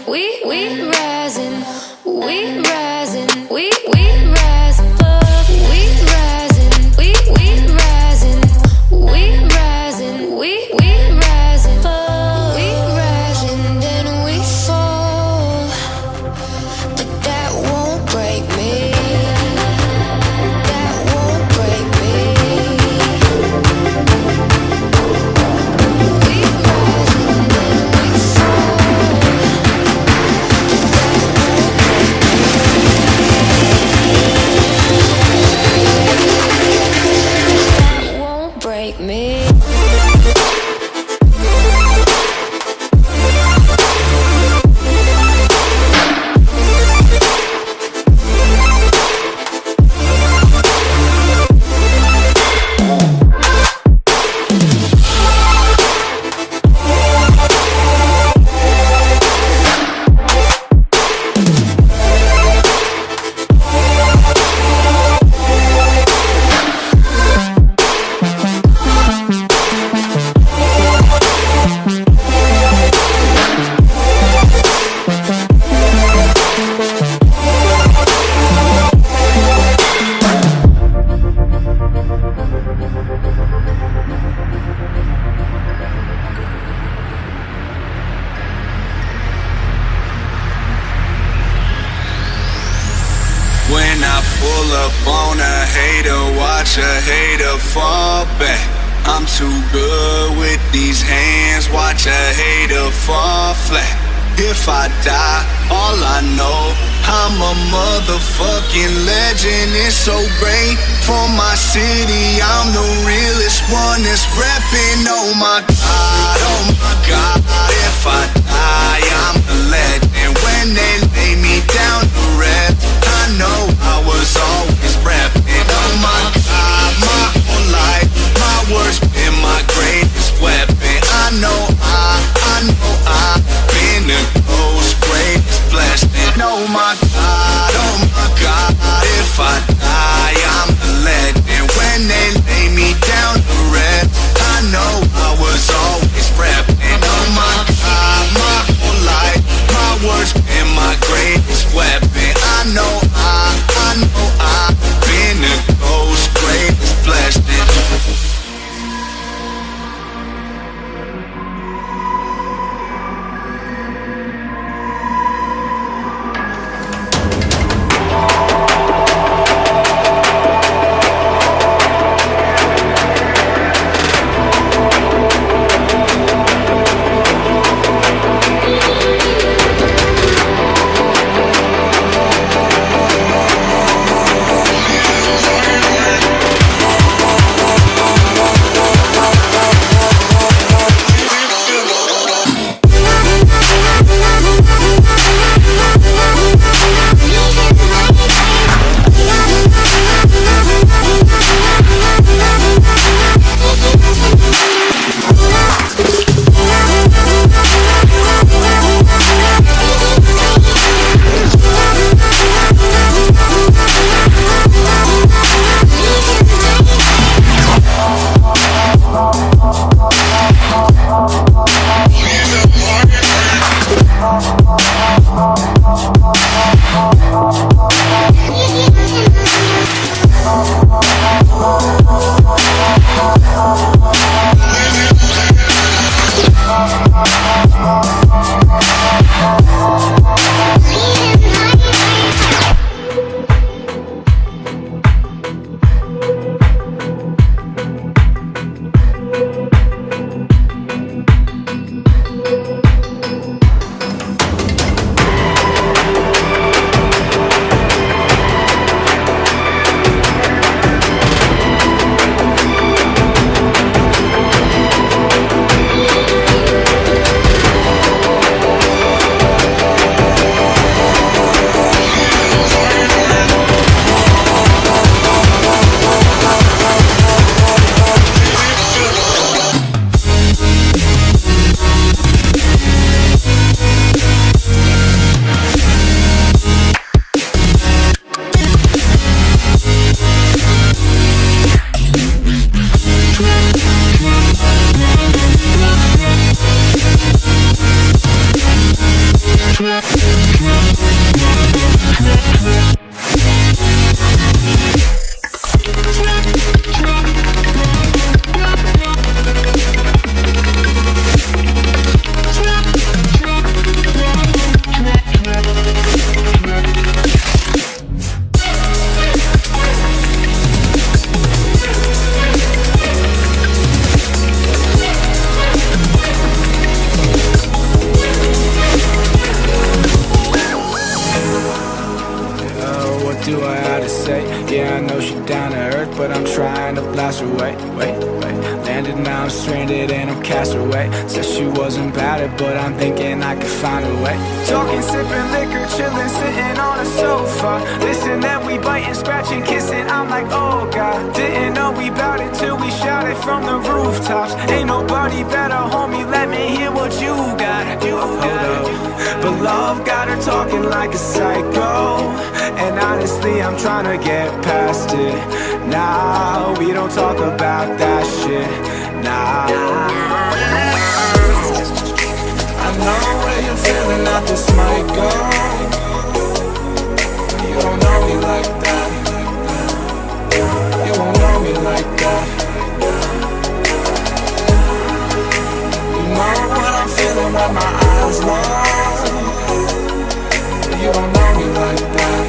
We pull up on a hater, watch a hater fall back. I'm too good with these hands, watch a hater fall flat. If I die, all I know, I'm a motherfucking legend. It's so great for my city, I'm the realest one that's reppin'. Oh my God, if I die, I'm a legend. When they lay me down to rest, I know I was always reppin'. Oh my God, my whole life, my words been my greatest weapon. I know I've been the ghost greatest blessing. Oh my God, if I die, I'm a legend. When they lay me down to rest, I know I was always reppin'. Oh my God, my whole life, my words been my greatest weapon. I know I've been the ghost greatest blessing. Yeah, I know she down to earth, but I'm trying to blast her away. Landed, now I'm stranded and I'm cast away. Said she wasn't bad at, but I'm thinking I could find a way. Talking, sipping liquor, chilling, sitting on a sofa. Listen, then we biting, scratching, kissing. I'm like, oh God, didn't know we bout it till we shouted from the rooftops. Ain't nobody better, homie, let me hear what you got. Hold up. But love got her talking like a psycho, and honestly, I'm trying to get past it. Now, we don't talk about that shit. Now, I know where you're feeling that this might go. You don't know me like that. You won't know me like that. You know what I'm feeling when my eyes low. You don't know me like that.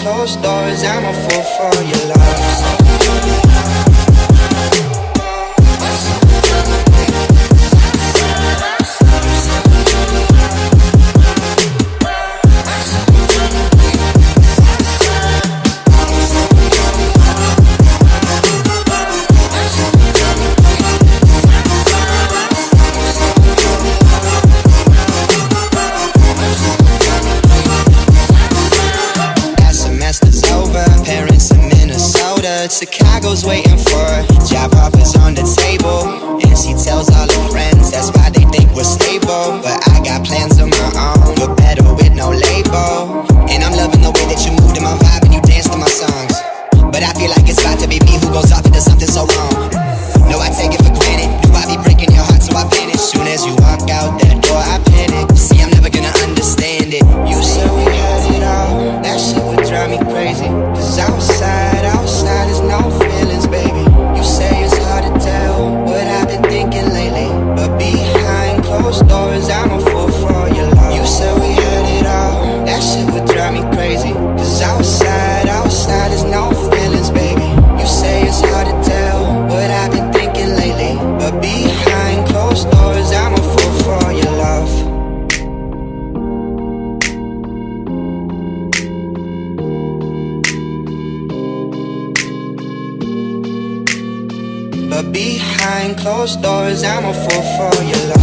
closed doors, I'm a fool for your love. Chicago's waiting for her. Job offers on the table, and she tells all her friends that's why they think we're stable. But I got plans of my own, but better with no label. And I'm loving the way that you move to my vibe and you dance to my songs. But I feel like it's about to be me who goes off into something so wrong. No, I take it for granted. Knew I'd be breaking your heart, so I panic. Soon as you walk out that door, I panic. See, I'm never gonna understand it. You said we had it all. That shit would drive me crazy. Cause outside is no feelings, baby. You say it's hard to tell what I've been thinking lately, but behind closed doors, I'm a fool for your love. You said we had it all. That shit would drive me crazy. Cause outside is no feelings, baby. You say it's hard to tell what I've been thinking lately, but behind closed doors, I'm a fool for your love. But behind closed doors, I'm a fool for your love.